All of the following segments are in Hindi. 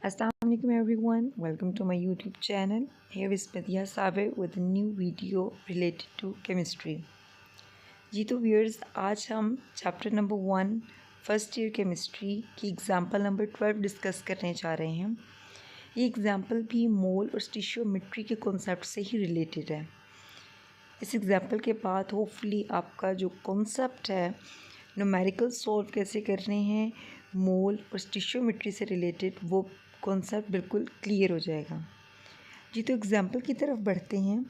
Assalamualaikum everyone, welcome to my YouTube channel. Here is Padiya Saber with a new video related to chemistry. जी तो व्यूअर्स, आज हम chapter number 1 first year chemistry की एग्जाम्पल नंबर 12 डिस्कस करने जा रहे हैं। ये एग्जाम्पल भी मोल और स्टिशियोमेट्री के कॉन्सेप्ट से ही रिलेटेड है। इस एग्जाम्पल के बाद होपफुली आपका जो कॉन्सेप्ट है न्यूमेरिकल सॉल्व कैसे करने हैं मोल और स्टिशियोमेट्री से रिलेटेड वो कॉन्सेप्ट बिल्कुल क्लियर हो जाएगा। जी तो एग्जाम्पल की तरफ बढ़ते हैं।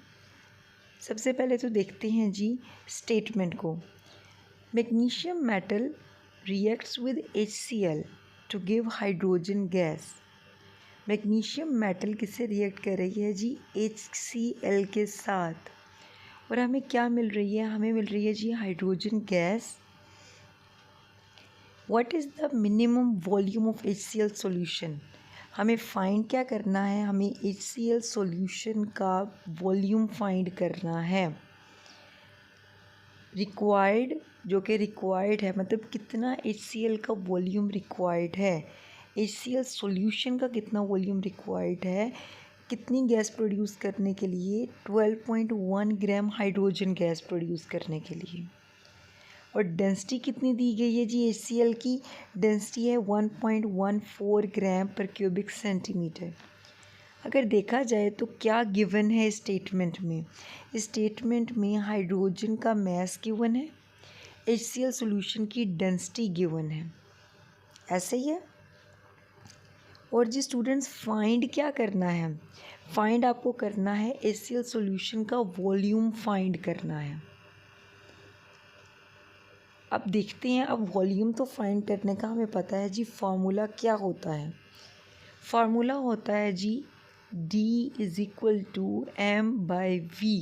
सबसे पहले तो देखते हैं जी स्टेटमेंट को। Magnesium metal reacts with HCl to give hydrogen gas. Magnesium metal किससे रिएक्ट कर रही है जी? HCl के साथ। और हमें क्या मिल रही है? हमें मिल रही है जी hydrogen gas. What is the minimum volume of HCl solution? हमें फाइंड क्या करना है? हमें HCl सॉल्यूशन का वॉल्यूम फाइंड करना है। रिक्वायर्ड, जो कि रिक्वायर्ड है, मतलब कितना HCl का वॉल्यूम रिक्वायर्ड है, HCl सॉल्यूशन का कितना वॉल्यूम रिक्वायर्ड है, कितनी गैस प्रोड्यूस करने के लिए? 12.1 ग्राम हाइड्रोजन गैस प्रोड्यूस करने के लिए। और डेंसिटी कितनी दी गई है जी? HCl की डेंसिटी है 1.14 ग्राम पर क्यूबिक सेंटीमीटर। अगर देखा जाए तो क्या गिवन है स्टेटमेंट में? स्टेटमेंट में हाइड्रोजन का मास गिवन है, HCl सॉल्यूशन की डेंसिटी गिवन है, ऐसे ही है। और जी स्टूडेंट्स, फाइंड क्या करना है? फाइंड आपको करना है HCl सॉल्यूशन का वॉल्यूम फाइंड करना है। अब देखते हैं, अब वॉल्यूम तो फाइंड करने का हमें पता है जी। फार्मूला क्या होता है? फार्मूला होता है जी D = m/v।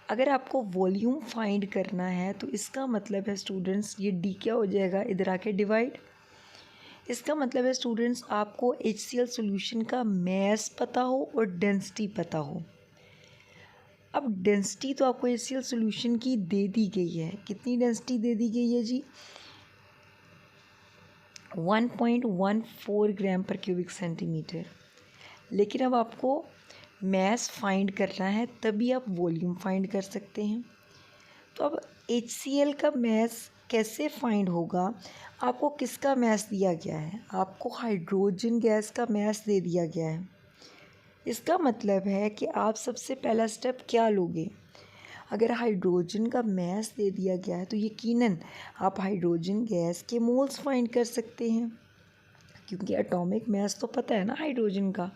अगर आपको वॉल्यूम फाइंड करना है तो इसका मतलब है स्टूडेंट्स, ये D क्या हो जाएगा? इधर आके डिवाइड। इसका मतलब है स्टूडेंट्स, आपको HCl सॉल्यूशन का मास पता हो और डेंसिटी पता हो। अब डेंसिटी तो आपको HCl सॉल्यूशन की दे दी गई है। कितनी डेंसिटी दे दी गई है जी? 1.14 ग्राम पर क्यूबिक सेंटीमीटर। लेकिन अब आपको मास फाइंड करना है, तभी आप वॉल्यूम फाइंड कर सकते हैं। तो अब HCl का मास कैसे फाइंड होगा? आपको किसका मास दिया गया है? आपको हाइड्रोजन गैस का मास दे दिया गया है। इसका मतलब है कि आप सबसे पहला स्टेप क्या लोगे? अगर हाइड्रोजन का मास दे दिया गया है तो यकीनन आप हाइड्रोजन गैस के मोल्स फाइंड कर सकते हैं, क्योंकि एटॉमिक मास तो पता है ना हाइड्रोजन का।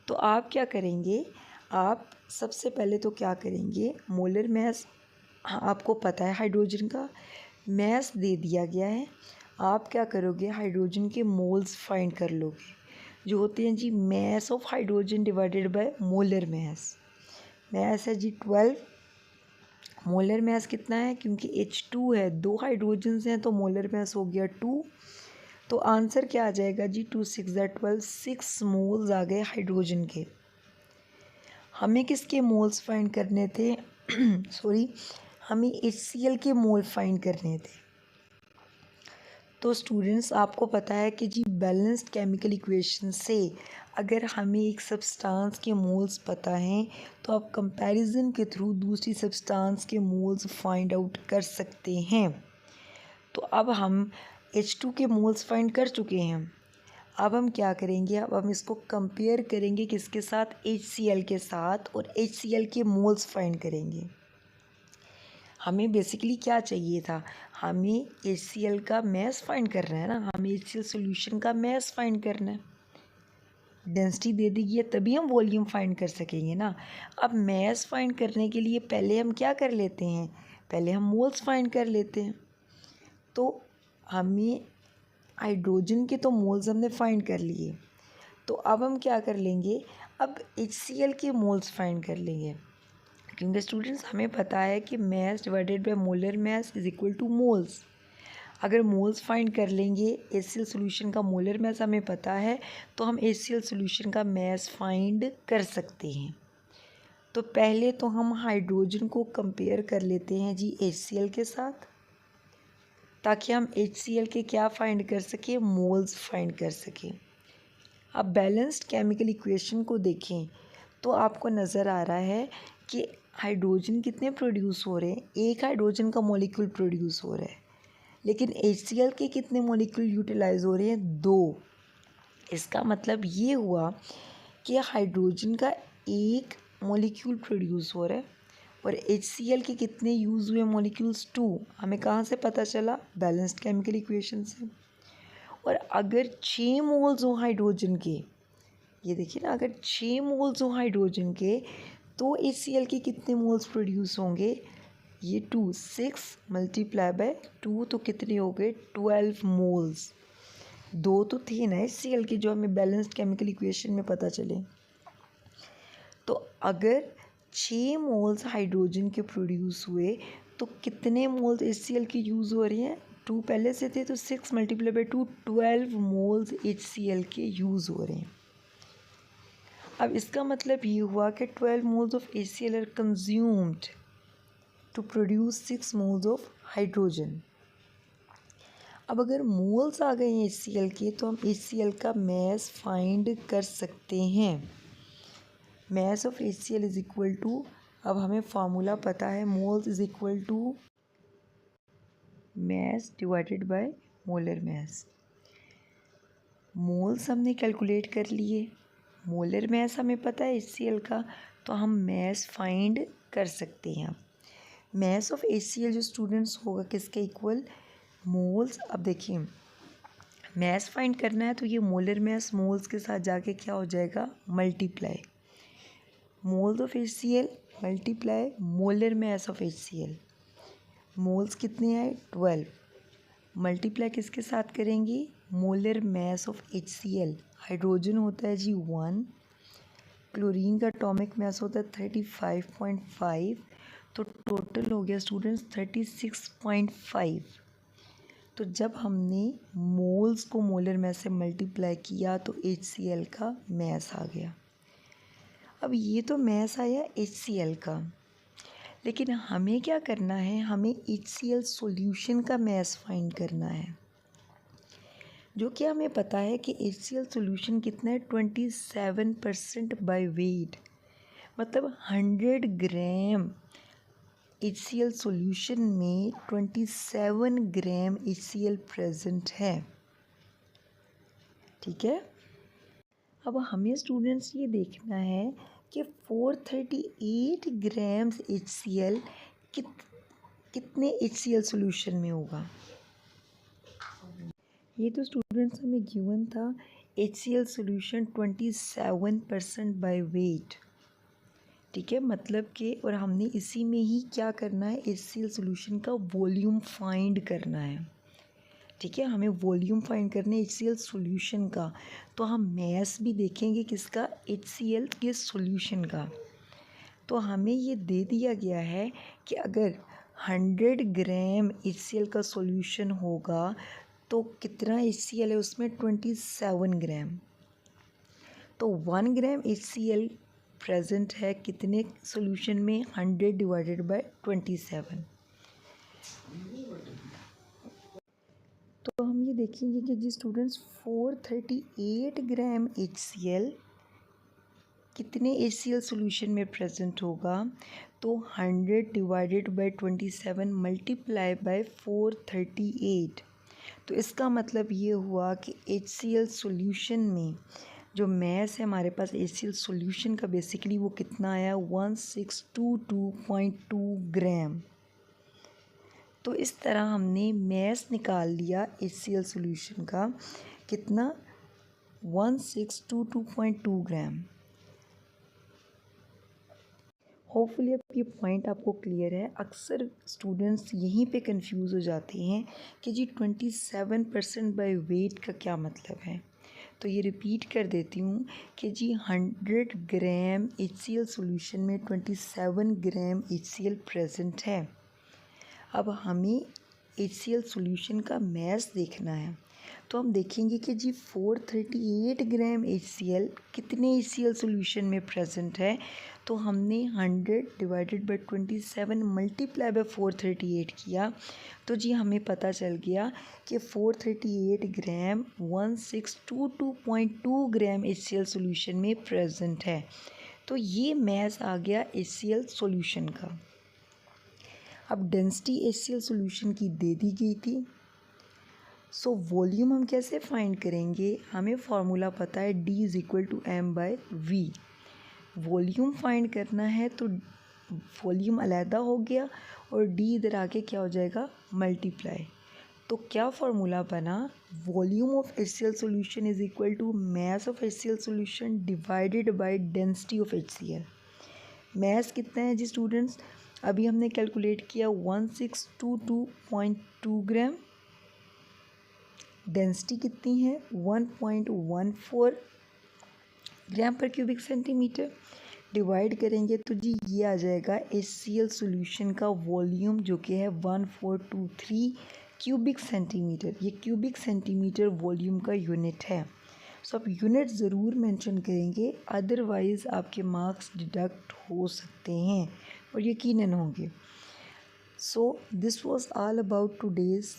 तो आप क्या करेंगे? आप सबसे पहले तो क्या करेंगे? मोलर मास आपको पता है, हाइड्रोजन का मास दे दिया गया है। आप क्या करोगे? हाइड्रोजन के मोल्स फाइंड कर लोगे, जो होते हैं जी mass of hydrogen divided by molar mass. Mass है जी 12। मोलर मास कितना है? क्योंकि H2 है, 2 हाइड्रोजन्स हैं, तो मोलर मास हो गया 2। तो आंसर क्या आ जाएगा जी? 2 6 12, 6 मोल्स आ गए हाइड्रोजन के। हमें किसके मोल्स फाइंड करने थे? सॉरी, हमें HCl के मोल फाइंड करने थे। तो स्टूडेंट्स, आपको पता है कि जी बैलेंस्ड केमिकल इक्वेशन से अगर हमें एक सब्सटेंस के मोल्स पता हैं तो आप कंपैरिजन के थ्रू दूसरी सब्सटेंस के मोल्स फाइंड आउट कर सकते हैं। तो अब हम H2 के मोल्स फाइंड कर चुके हैं। अब हम क्या करेंगे? अब हम इसको कंपेयर करेंगे किसके साथ? HCl के साथ, और HCl के मोल्स फाइंड करेंगे। हमें बेसिकली क्या चाहिए था? हमें HCl का मास फाइंड करना है ना, हमें HCl सॉल्यूशन का मास फाइंड करना है। डेंसिटी दे दी गई है, तभी हम वॉल्यूम फाइंड कर सकेंगे ना। अब मास फाइंड करने के लिए पहले हम क्या कर लेते हैं? पहले हम मोल्स फाइंड कर लेते हैं। तो हमें हाइड्रोजन के तो मोल्स हमने फाइंड कर लिए, तो अब हम क्या कर लेंगे? अब HCl के मोल्स फाइंड कर लेंगे, क्योंकि स्टूडेंट्स हमें पता है कि mass divided by molar mass is equal two moles. अगर मोल्स फाइंड कर लेंगे, HCl सॉल्यूशन का मोलर मास हमें पता है, तो हम HCl सॉल्यूशन का मास फाइंड कर सकते हैं। तो पहले तो हम हाइड्रोजन को कंपेयर कर लेते हैं जी HCl के साथ, ताकि हम HCl के क्या फाइंड कर सकें? मोल्स फाइंड कर सकें। अब बैलेंस्ड केमिकल इक्वेशन को देखें तो आपको नज़र आ रहा है कि हाइड्रोजन कितने प्रोड्यूस हो रहे हैं, एक हाइड्रोजन का मॉलिक्यूल प्रोड्यूस हो रहा है, लेकिन HCl के कितने मॉलिक्यूल यूटिलाइज हो रहे हैं, 2। इसका मतलब ये हुआ कि हाइड्रोजन का एक मॉलिक्यूल प्रोड्यूस हो रहा है और HCl के कितने यूज़ हुए मॉलिक्यूल्स, 2। हमें कहाँ से पता चला, बैलेंस्ड केमिकल इक्वेशन से। और अगर 6 मोल्स हो हाइड्रोजन के, ये देखिए ना, अगर 6 मोल्स हो हाइड्रोजन के तो HCl के कितने मोल्स प्रोड्यूस होंगे, ये 2, 6 मल्टीप्लाई बाय 2 तो कितने हो गए, 12 मोल्स। 2 तो थे ना HCl के जो हमें बैलेंस्ड केमिकल इक्वेशन में पता चले। तो अगर 6 मोल्स हाइड्रोजन के प्रोड्यूस हुए तो कितने मोल्स HCl के यूज़ हो रहे हैं, 2 पहले से थे तो 6 मल्टीप्लाई बाय 2, 12 मोल्स HCl के यूज़ हो रहे हैं। अब इसका मतलब ये हुआ कि 12 moles of HCl are consumed to produce 6 moles of hydrogen. अब अगर मोल्स आ गए हैं HCl के तो हम HCl का मैस फाइंड कर सकते हैं। Mass of HCl is equal to, अब हमें फार्मूला पता है, moles is equal to mass divided by molar mass. Moles हमने कैलकुलेट कर लिए, मोलर मैस हमें पता है HCl का, तो हम मैस फाइंड कर सकते हैं। मैस ऑफ HCl जो स्टूडेंट्स होगा किसके इक्वल, मोल्स। अब देखिए मैस फाइंड करना है तो ये मोलर मैस मोल्स के साथ जाके क्या हो जाएगा, multiply, moles of HCl multiply molar mass of HCl। Moles कितने आए, 12, मल्टीप्लाई किसके साथ करेंगे, molar mass of HCl। Hydrogen होता है जी 1, क्लोरीन का एटॉमिक मैस होता है 35.5, तो टोटल हो गया स्टूडेंट्स 36.5। तो जब हमने मोल्स को मोलर मैस से मल्टीप्लाई किया तो HCl का मैस आ गया। अब ये तो मैस आया HCl का, लेकिन हमें क्या करना है, हमें HCl सॉल्यूशन का मैस फाइंड करना है, जो कि हमें पता है कि HCl सॉल्यूशन कितना है, 27% बाय वेट, मतलब 100 ग्राम HCl सॉल्यूशन में 27 ग्राम HCl प्रेजेंट है। ठीक है। अब हमें स्टूडेंट्स ये देखना है कि 438 ग्राम्स HCl कितने HCl सॉल्यूशन में होगा। ये तो स्टूडेंट्स हमें गिवन था HCl सॉल्यूशन 27% बाय वेट। ठीक है, मतलब कि और हमने इसी में ही क्या करना है, HCl सॉल्यूशन का वॉल्यूम फाइंड करना है। ठीक है, हमें वॉल्यूम फाइंड करना है HCl सॉल्यूशन का, तो हम मैस भी देखेंगे किसका, HCl के सॉल्यूशन का। तो हमें ये दे दिया गया है कि अगर 100 ग्राम HCl का सॉल्यूशन होगा तो कितना HCl है उसमें, 27 ग्राम। तो 1 ग्राम HCl प्रेजेंट है कितने सॉल्यूशन में, 100 डिवाइडेड बाय 27। तो हम ये देखेंगे कि जी स्टूडेंट्स 438 ग्राम HCl कितने HCl सॉल्यूशन में प्रेजेंट होगा, तो 100 डिवाइडेड बाय 27 मल्टीप्लाई बाय 438। तो इसका मतलब ये हुआ कि HCl सॉल्यूशन में जो मैस है हमारे पास HCl सॉल्यूशन का, बेसिकली वो कितना आया, 1622.2 ग्राम। तो इस तरह हमने मैस निकाल लिया HCl सॉल्यूशन का, कितना, 1622.2 ग्राम। होपफुली अब ये पॉइंट आपको क्लियर है। अक्सर स्टूडेंट्स यहीं पे कंफ्यूज हो जाते हैं कि जी 27% बाय वेट का क्या मतलब है। तो ये रिपीट कर देती हूँ कि जी 100 ग्राम HCl सॉल्यूशन में 27 ग्राम HCl प्रेजेंट है। अब हमें HCl सॉल्यूशन का मैस देखना है, तो हम देखेंगे कि जी 438 ग्राम HCl कितने HCl सॉल्यूशन में प्रेजेंट है, तो हमने 100 डिवाइडेड बाई 27 मल्टीप्लाई बाई 438 किया, तो जी हमें पता चल गया कि 438 ग्राम 1622.2 ग्राम HCl सॉल्यूशन में प्रेजेंट है। तो ये मैस आ गया HCl सॉल्यूशन का। अब डेंसिटी HCl सॉल्यूशन की दे दी गई थी, सो वॉल्यूम हम कैसे फाइंड करेंगे? हमें फार्मूला पता है D is equal to M by V। Volume find करना है तो वॉल्यूम अलहदा हो गया और D इधर आके क्या हो जाएगा? मल्टीप्लाई। तो क्या फार्मूला बना? Volume of HCl solution is equal to mass of HCl solution divided by density of HCl। Mass कितना है जी स्टूडेंट्स? अभी हमने कैलकुलेट किया 1622.2 ग्राम। डेंसिटी कितनी है? 1.14 ग्राम पर क्यूबिक सेंटीमीटर। डिवाइड करेंगे तो जी ये आ जाएगा HCl सॉल्यूशन का वॉल्यूम जो कि है 1423 क्यूबिक सेंटीमीटर। ये क्यूबिक सेंटीमीटर वॉल्यूम का यूनिट है। सो आप यूनिट ज़रूर मेंशन करेंगे, अदरवाइज़ आपके मार्क्स डिडक्ट हो सकते हैं और यकीनन होंगे। So this was all about today's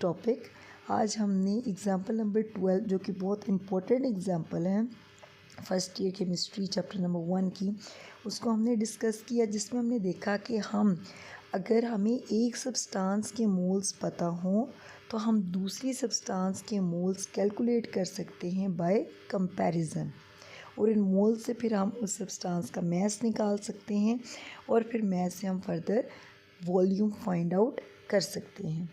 topic. आज हमने एग्ज़ाम्पल नंबर 12 जो कि बहुत इम्पोर्टेंट एग्ज़ाम्पल है first year chemistry chapter number 1 की, उसको हमने डिस्कस किया, जिसमें हमने देखा कि अगर हमें एक सब्सटेंस के मोल्स पता हों तो हम दूसरी सब्सटेंस के मोल्स कैलकुलेट कर सकते हैं बाय कंपैरिजन, और इन मोल्स से फिर हम उस सब्सटेंस का मैस निकाल सकते हैं और फिर मैस से हम फर्दर वॉल्यूम फाइंड आउट कर सकते हैं।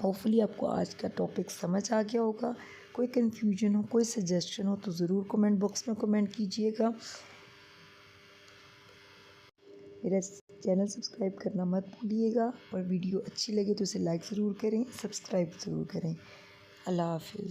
होपफुली आपको आज का टॉपिक समझ आ गया होगा। कोई कन्फ्यूजन हो, कोई सजेशन हो तो ज़रूर कमेंट बॉक्स में कमेंट कीजिएगा। मेरा चैनल सब्सक्राइब करना मत भूलिएगा और वीडियो अच्छी लगे तो इसे लाइक ज़रूर करें, सब्सक्राइब ज़रूर करें। अल्लाह हाफिज़।